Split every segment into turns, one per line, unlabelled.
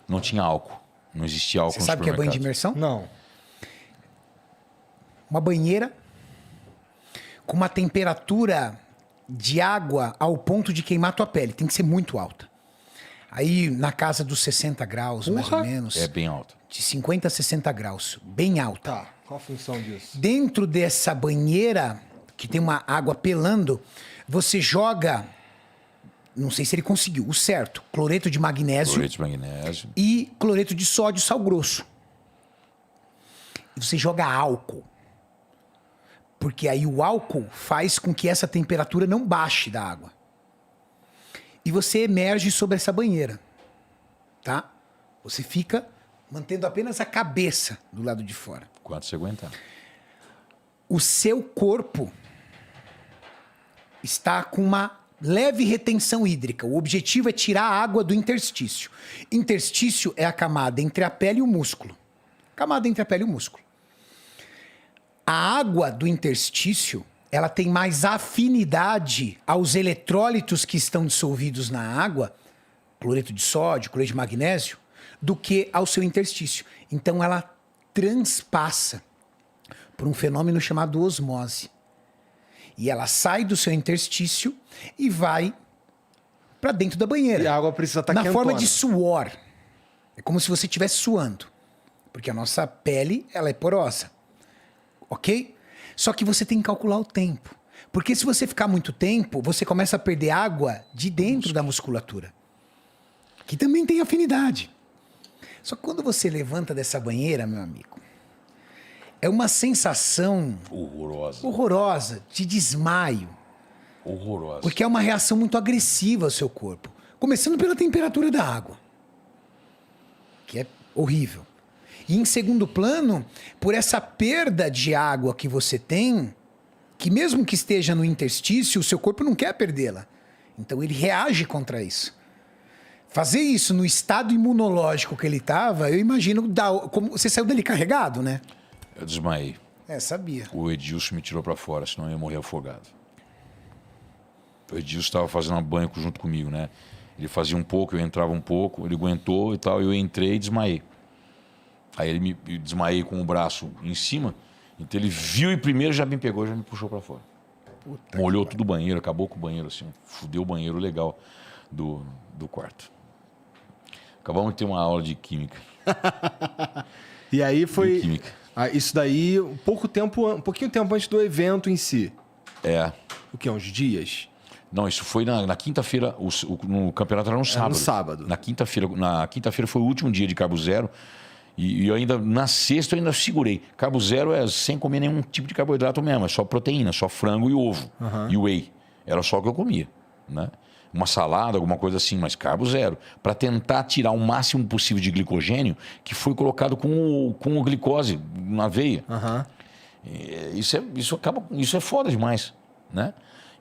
Não tinha álcool. Não existia álcool
Você
no
sabe o que é banho de
supermercado.
imersão?
Não.
Uma banheira com uma temperatura de água ao ponto de queimar tua pele. Tem que ser muito alta. Aí, na casa dos 60 graus, mais ou menos.
É bem alto.
De 50 a 60 graus. Bem alta.
Tá. Qual a função disso?
Dentro dessa banheira, que tem uma água pelando, você joga... Não sei se ele conseguiu. O certo. Cloreto de magnésio.
Cloreto de magnésio.
E cloreto de sódio, sal grosso. E você joga álcool. Porque aí o álcool faz com que essa temperatura não baixe da água. E você emerge sobre essa banheira. Tá? Você fica mantendo apenas a cabeça do lado de fora.
Quanto você aguentar.
O seu corpo está com uma leve retenção hídrica. O objetivo é tirar a água do interstício. Interstício é a camada entre a pele e o músculo. Camada entre a pele e o músculo. A água do interstício, ela tem mais afinidade aos eletrólitos que estão dissolvidos na água, cloreto de sódio, cloreto de magnésio, do que ao seu interstício. Então ela transpassa por um fenômeno chamado osmose. E ela sai do seu interstício e vai para dentro da banheira.
E a água precisa estar
na
quentona.
forma de suor. É como se você estivesse suando. Porque a nossa pele, ela é porosa. Ok? Só que você tem que calcular o tempo. Porque se você ficar muito tempo, você começa a perder água de dentro da musculatura. Que também tem afinidade. Só que quando você levanta dessa banheira, meu amigo, é uma sensação horrorosa, de desmaio.
Horrorosa.
Porque é uma reação muito agressiva ao seu corpo. Começando pela temperatura da água. Que é horrível. E em segundo plano, por essa perda de água que você tem, que mesmo que esteja no interstício, o seu corpo não quer perdê-la. Então ele reage contra isso. Fazer isso no estado imunológico que ele estava, eu imagino, como você saiu dali carregado, né?
Eu desmaiei.
Sabia.
O Edilson me tirou pra fora, senão eu ia morrer afogado. O Edilson estava fazendo banho junto comigo, né? Ele fazia um pouco, eu entrava um pouco, ele aguentou e tal, eu entrei e desmaiei. Aí ele eu desmaiei com o braço em cima, então ele viu e primeiro já me pegou, já me puxou pra fora. Molhou tudo o banheiro, acabou com o banheiro assim, fudeu o banheiro legal do quarto. Acabamos de ter uma aula de química.
E aí
De
foi...
química.
Isso daí, um pouquinho tempo antes do evento em si.
É.
O quê? Uns dias?
Não, isso foi na quinta-feira, no campeonato era no sábado.
No sábado.
Na quinta-feira foi o último dia de carbo zero. E eu ainda, na sexta, eu ainda segurei. Carbo zero é sem comer nenhum tipo de carboidrato mesmo, é só proteína, só frango e ovo. E whey. Era só o que eu comia, né? Uma salada, alguma coisa assim, mas carbo zero. Para tentar tirar o máximo possível de glicogênio que foi colocado com o glicose na veia. Isso é foda demais, né?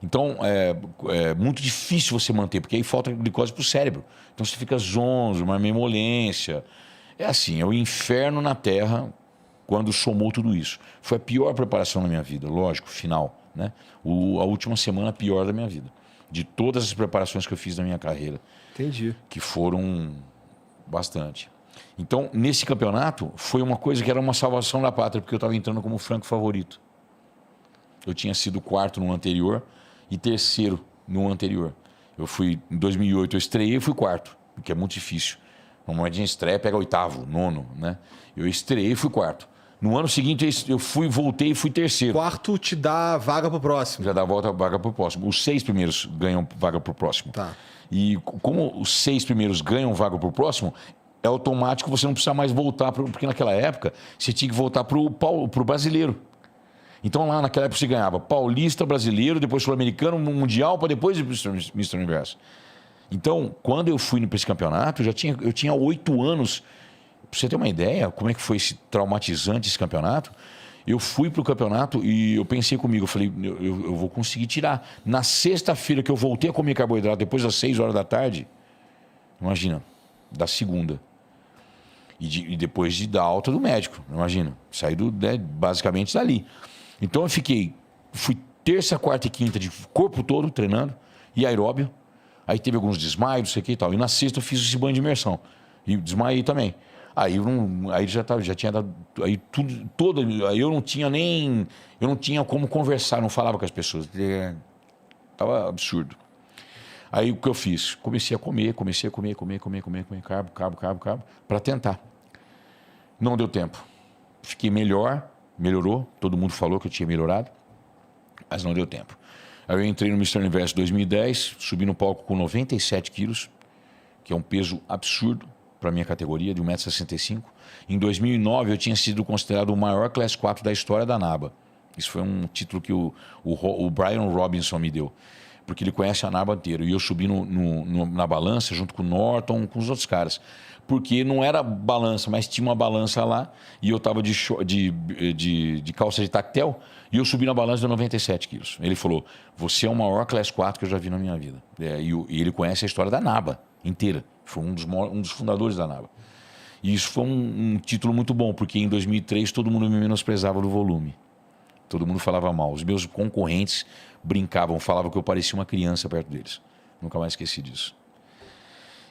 Então, é muito difícil você manter, porque aí falta glicose pro cérebro. Então você fica zonzo, uma memolência. É assim, é o inferno na Terra quando somou tudo isso. Foi a pior preparação da minha vida, lógico, final, né? A última semana pior da minha vida. De todas as preparações que eu fiz na minha carreira.
Entendi.
Que foram bastante. Então, nesse campeonato, foi uma coisa que era uma salvação da pátria, porque eu estava entrando como franco favorito. Eu tinha sido quarto no anterior e terceiro no anterior. Em 2008 eu estreiei e fui quarto, que é muito difícil. Normalmente a gente estreia, pega oitavo, nono, né? Eu estreiei e fui quarto. No ano seguinte eu voltei e fui terceiro.
Quarto te dá vaga pro próximo.
Já dá vaga pro próximo. Os 6 primeiros ganham vaga pro próximo.
Tá.
E como os 6 primeiros ganham vaga pro próximo, é automático, você não precisa mais voltar, porque naquela época você tinha que voltar pro brasileiro. Então lá naquela época você ganhava paulista, brasileiro, depois sul-americano, mundial, para depois ir pro Mr. Universo. Então, quando eu fui para esse campeonato, eu tinha 8 anos. Para você ter uma ideia, como é que foi traumatizante esse campeonato, eu fui para o campeonato e eu pensei comigo, eu falei, eu vou conseguir tirar. Na sexta-feira que eu voltei a comer carboidrato, depois das 6 horas da tarde, imagina, da segunda. E depois da alta do médico, imagina, saí basicamente dali. Então fui terça, quarta e quinta de corpo todo treinando, e aeróbio. Aí teve alguns desmaios, não sei o que e tal. E na sexta eu fiz esse banho de imersão. E desmaiei também. Aí, aí já tinha dado. Aí aí eu não tinha nem. Eu não tinha como conversar, não falava com as pessoas. Tava absurdo. Aí o que eu fiz? Comecei a comer, carbo, para tentar. Não deu tempo. Fiquei melhorou, todo mundo falou que eu tinha melhorado, mas não deu tempo. Aí eu entrei no Mr. Universo 2010, subi no palco com 97 quilos, que é um peso absurdo para minha categoria, de 1,65 m. Em 2009 eu tinha sido considerado o maior Class 4 da história da NABA. Isso foi um título que o Brian Robinson me deu, porque ele conhece a NABA inteira. E eu subi na balança junto com o Norton, com os outros caras. Porque não era balança, mas tinha uma balança lá e eu estava de calça de tactel e eu subi na balança de 97 quilos. Ele falou, você é o maior Class 4 que eu já vi na minha vida. E ele conhece a história da NABA inteira. Foi um dos fundadores da NABA. E isso foi um título muito bom, porque em 2003 todo mundo me menosprezava do volume. Todo mundo falava mal. Os meus concorrentes brincavam, falavam que eu parecia uma criança perto deles. Nunca mais esqueci disso.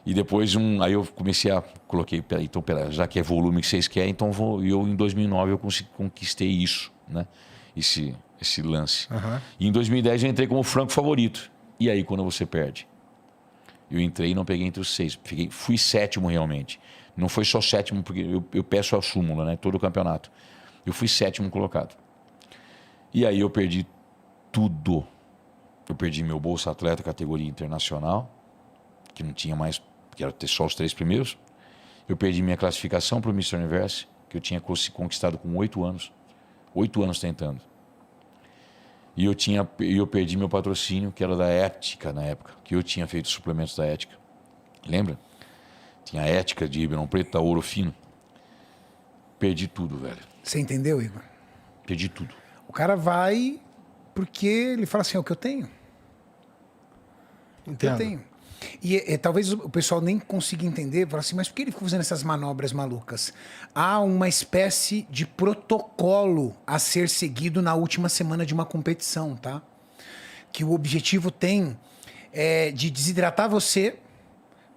E depois, aí eu coloquei, então, já que é volume que vocês querem, então eu em 2009 eu conquistei isso, né? Esse lance. Uhum. E em 2010 eu entrei como franco favorito. E aí, quando você perde? Eu entrei e não peguei entre os 6. Fui 7º realmente. Não foi só 7º, porque eu peço a súmula, né? Todo o campeonato. Eu fui 7º colocado. E aí eu perdi tudo. Eu perdi meu Bolsa Atleta categoria internacional, que não tinha mais, que era ter só os 3 primeiros. Eu perdi minha classificação para o Mr. Universo, que eu tinha conquistado com 8 anos. 8 anos tentando. E eu perdi meu patrocínio, que era da Ética na época, que eu tinha feito suplementos da Ética. Lembra? Tinha a Ética de Ribeirão Preto, da Ouro Fino. Perdi tudo, velho.
Você entendeu, Igor?
Perdi tudo.
O cara vai porque ele fala assim, é o que eu tenho. O que eu tenho. E talvez o pessoal nem consiga entender, fala assim, mas por que ele fica fazendo essas manobras malucas? Há uma espécie de protocolo a ser seguido na última semana de uma competição, tá? Que o objetivo tem de desidratar você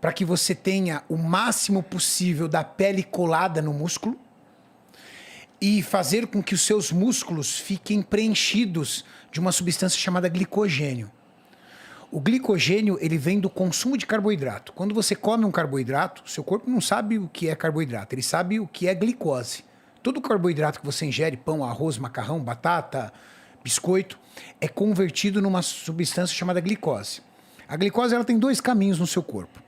para que você tenha o máximo possível da pele colada no músculo e fazer com que os seus músculos fiquem preenchidos de uma substância chamada glicogênio. O glicogênio, ele vem do consumo de carboidrato. Quando você come um carboidrato, seu corpo não sabe o que é carboidrato, ele sabe o que é glicose. Todo carboidrato que você ingere, pão, arroz, macarrão, batata, biscoito, é convertido numa substância chamada glicose. A glicose, ela tem 2 caminhos no seu corpo.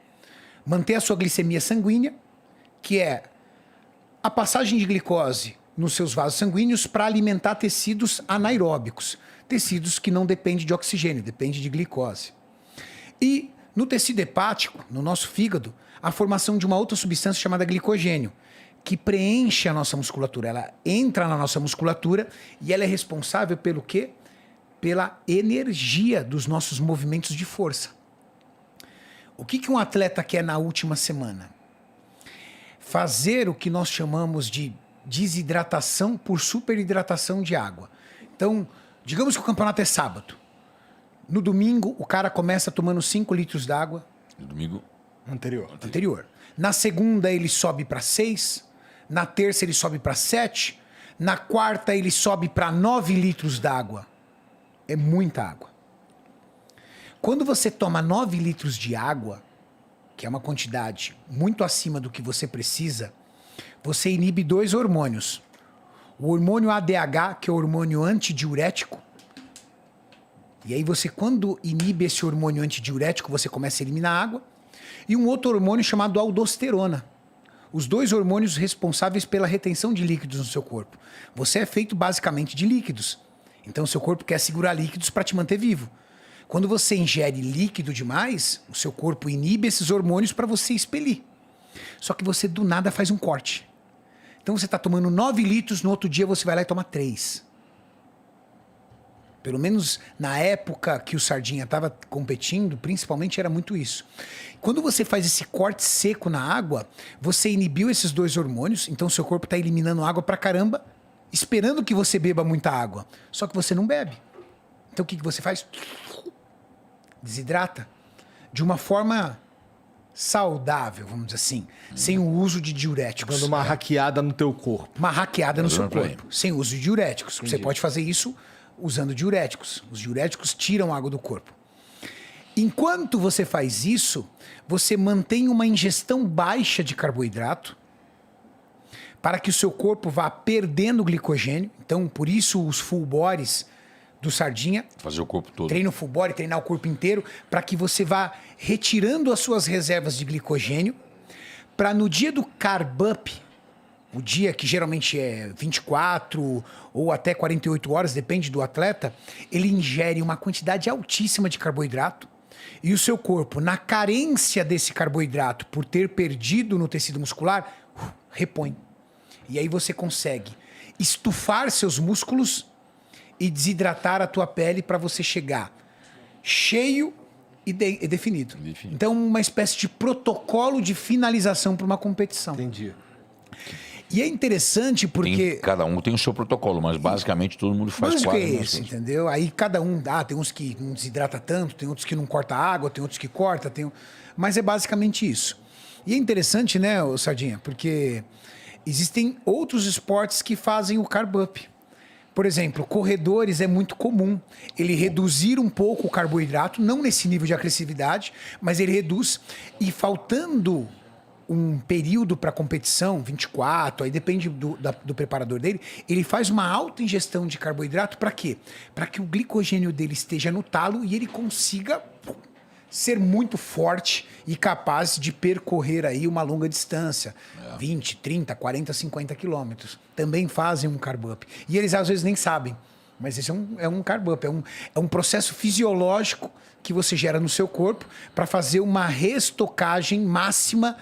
Manter a sua glicemia sanguínea, que é a passagem de glicose nos seus vasos sanguíneos para alimentar tecidos anaeróbicos. Tecidos que não dependem de oxigênio, dependem de glicose. E no tecido hepático, no nosso fígado, a formação de uma outra substância chamada glicogênio, que preenche a nossa musculatura. Ela entra na nossa musculatura e ela é responsável pelo quê? Pela energia dos nossos movimentos de força. O que um atleta quer na última semana? Fazer o que nós chamamos de desidratação por superidratação de água. Então, digamos que o campeonato é sábado. No domingo, o cara começa tomando 5 litros d'água.
No domingo
anterior. Na segunda, ele sobe para 6. Na terça, ele sobe para 7. Na quarta, ele sobe para 9 litros d'água. É muita água. Quando você toma 9 litros de água, que é uma quantidade muito acima do que você precisa, você inibe 2 hormônios. O hormônio ADH, que é o hormônio antidiurético. E aí você, quando inibe esse hormônio antidiurético, você começa a eliminar água. E um outro hormônio chamado aldosterona. Os 2 hormônios responsáveis pela retenção de líquidos no seu corpo. Você é feito basicamente de líquidos. Então seu corpo quer segurar líquidos para te manter vivo. Quando você ingere líquido demais, o seu corpo inibe esses hormônios para você expelir. Só que você do nada faz um corte. Então você está tomando 9 litros, no outro dia você vai lá e toma 3. Pelo menos na época que o Sardinha estava competindo, principalmente era muito isso. Quando você faz esse corte seco na água, você inibiu esses 2 hormônios, então seu corpo está eliminando água pra caramba, esperando que você beba muita água. Só que você não bebe. Então o que você faz? Desidrata. De uma forma saudável, vamos dizer assim, sem o uso de diuréticos.
Dando uma hackeada no teu corpo.
Uma hackeada no seu
Dando pra
corpo, sem uso de diuréticos. Você pode fazer isso usando diuréticos. Os diuréticos tiram água do corpo. Enquanto você faz isso, você mantém uma ingestão baixa de carboidrato para que o seu corpo vá perdendo glicogênio. Então, por isso os full bodies do Sardinha,
Fazer o corpo todo.
treino full body, treinar o corpo inteiro, para que você vá retirando as suas reservas de glicogênio, para no dia do carb up, o dia que geralmente é 24 ou até 48 horas, depende do atleta, ele ingere uma quantidade altíssima de carboidrato e o seu corpo, na carência desse carboidrato por ter perdido no tecido muscular, repõe. E aí você consegue estufar seus músculos e desidratar a tua pele para você chegar cheio e definido. Então, uma espécie de protocolo de finalização para uma competição.
Entendi.
E é interessante porque...
Cada um tem o seu protocolo, mas basicamente todo mundo faz
Mas o que
quase
é
a mesma
isso,
coisa.
entendeu? Aí cada um... tem uns que não desidrata tanto, tem outros que não corta água, tem outros que corta, mas é basicamente isso. E é interessante, né, ô Sardinha? Porque existem outros esportes que fazem o carb up. Por exemplo, corredores é muito comum ele reduzir um pouco o carboidrato, não nesse nível de agressividade, mas ele reduz e faltando um período para competição, 24, aí depende do preparador dele, ele faz uma alta ingestão de carboidrato para quê? Para que o glicogênio dele esteja no talo e ele consiga ser muito forte e capaz de percorrer aí uma longa distância, 20, 30, 40, 50 quilômetros. Também fazem um carb up. E eles às vezes nem sabem, mas esse é um carb up, é um processo fisiológico que você gera no seu corpo para fazer uma restocagem máxima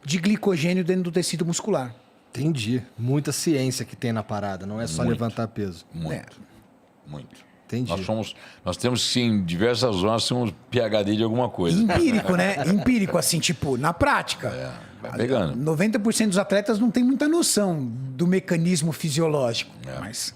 de glicogênio dentro do tecido muscular.
Entendi. Muita ciência que tem na parada, não é só
Muito.
levantar peso.
Muito. Muito.
Entendi.
Nós temos, sim, em diversas zonas, temos PhD de alguma coisa.
Empírico, né? Empírico, assim, tipo, na prática.
Vai pegando.
90% dos atletas não tem muita noção do mecanismo fisiológico. Mas